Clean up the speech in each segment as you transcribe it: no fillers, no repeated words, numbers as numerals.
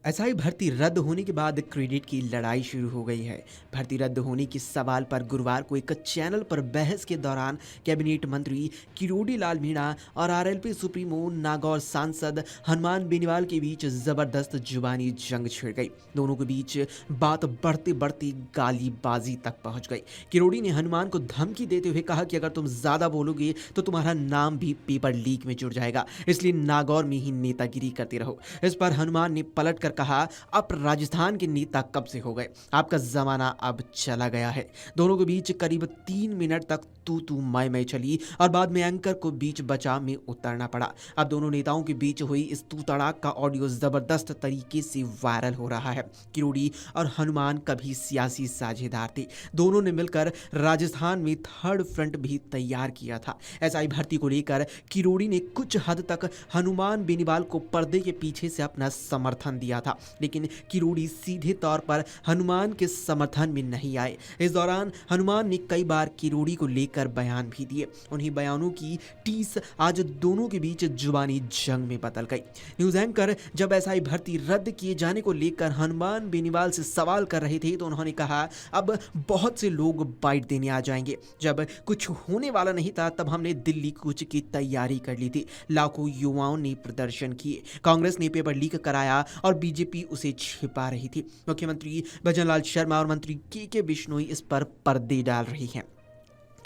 SI भर्ती रद्द होने के बाद क्रेडिट की लड़ाई शुरू हो गई है। भर्ती रद्द होने के सवाल पर गुरुवार को एक चैनल पर बहस के दौरान कैबिनेट मंत्री किरोड़ी लाल मीणा और आरएलपी सुप्रीमो नागौर सांसद हनुमान बेनीवाल के बीच जबरदस्त जुबानी जंग छिड़ गई। दोनों के बीच बात बढ़ते बढ़ते गालीबाजी तक पहुंच गई। किरोड़ी ने हनुमान को धमकी देते हुए कहा कि अगर तुम ज्यादा बोलोगे तो तुम्हारा नाम भी पेपर लीक में जुड़ जाएगा, इसलिए नागौर में ही नेतागिरी करते रहो। इस पर हनुमान ने पलट कर कहा, आप राजस्थान के नेता कब से हो गए? आपका जमाना अब चला गया है। दोनों के बीच करीब 3 मिनट तक तू मैं चली और बाद में एंकर को बीच बचाव में उतरना पड़ा। अब दोनों नेताओं के बीच हुई इस तू तड़ाक का ऑडियो जबरदस्त तरीके से वायरल हो रहा है। किरोड़ी और हनुमान कभी सियासी साझेदार थे। दोनों ने मिलकर राजस्थान में थर्ड फ्रंट भी तैयार किया था। एसआई भर्ती को लेकर किरोड़ी ने कुछ हद तक हनुमान बेनीवाल को पर्दे के पीछे से अपना समर्थन दिया था, लेकिन किरोड़ी सीधे तौर पर हनुमान के समर्थन में नहीं आए। इस दौरान हनुमान ने कई बार किरोड़ी को लेकर बयान भी दिए। उन्हीं बयानों की टीस आज दोनों के बीच जुबानी जंग में बदल गई। न्यूज एंकर जब एसआई भर्ती रद्द किए जाने को लेकर हनुमान बेनीवाल से सवाल कर रहे थे तो उन्होंने कहा, अब बहुत से लोग बाइट देने आ जाएंगे। जब कुछ होने वाला नहीं था तब हमने दिल्ली कूच की तैयारी कर ली थी। लाखों युवाओं ने प्रदर्शन किए, कांग्रेस ने पेपर लीक कराया और बीजेपी उसे छिपा रही थी। मुख्यमंत्री भजनलाल शर्मा और मंत्री के बिश्नोई इस पर पर्दे डाल रही हैं।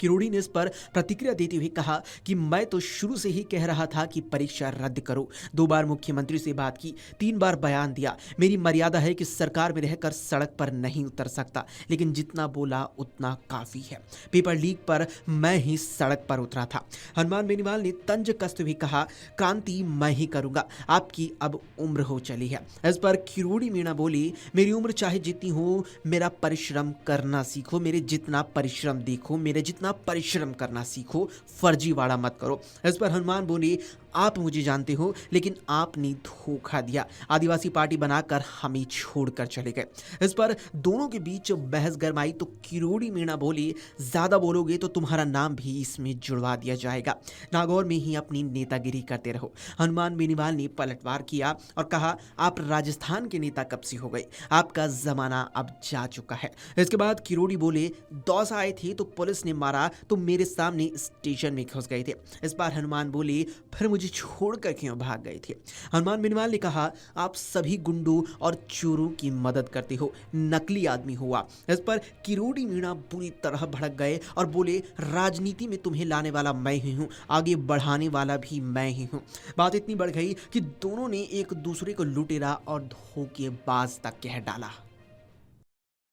किरोड़ी ने इस पर प्रतिक्रिया देते हुए कहा कि मैं तो शुरू से ही कह रहा था कि परीक्षा रद्द करो। 2 बार मुख्यमंत्री से बात की, 3 बार बयान दिया। मेरी मर्यादा है कि सरकार में रहकर सड़क पर नहीं उतर सकता, लेकिन जितना बोला उतना काफी है। पेपर लीक पर मैं ही सड़क पर उतरा था। हनुमान बेनीवाल ने तंज कसते हुए कहा, क्रांति मैं ही करूंगा, आपकी अब उम्र हो चली है। इस पर किरोड़ी मीणा बोली, मेरी उम्र चाहे जितनी हो, मेरा परिश्रम करना सीखो, मेरे जितना परिश्रम देखो, मेरे जितना परिश्रम करना सीखो, फर्जीवाड़ा मत करो। इस पर हनुमान बोले, आप मुझे जानते हो, लेकिन आपने धोखा दिया, आदिवासी पार्टी बनाकर हमें छोड़कर चले गए। इस पर दोनों के बीच बहस गरमाई तो किरोड़ी मीणा बोली, ज्यादा बोलोगे तो तुम्हारा नाम भी इसमें जुड़वा दिया जाएगा, नागौर में ही अपनी नेतागिरी करते रहो। हनुमान बेनीवाल ने पलटवार किया और कहा, आप राजस्थान के नेता कब से हो गए? आपका जमाना अब जा चुका है। इसके बाद किरोड़ी बोले, दौसा आए थे तो पुलिस ने मारा तो मेरे सामने स्टेशन में घुस गए थे। इस बार हनुमान बोले, फिर मुझे छोड़कर क्यों भाग गए थे? हनुमान बेनीवाल ने कहा, आप सभी गुंडों और चोरों की मदद करते हो, नकली आदमी हुआ। इस पर किरोड़ी मीणा पूरी तरह भड़क गए और बोले, राजनीति में तुम्हें लाने वाला मैं ही हूं, आगे बढ़ाने वाला भी मैं ही हूं। बात इतनी बढ़ गई कि दोनों ने एक दूसरे को लुटेरा और धोखेबाज तक कह डाला।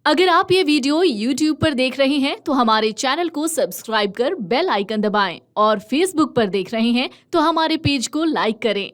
अगर आप ये वीडियो YouTube पर देख रहे हैं तो हमारे चैनल को सब्सक्राइब कर बेल आइकन दबाएं और Facebook पर देख रहे हैं तो हमारे पेज को लाइक करें।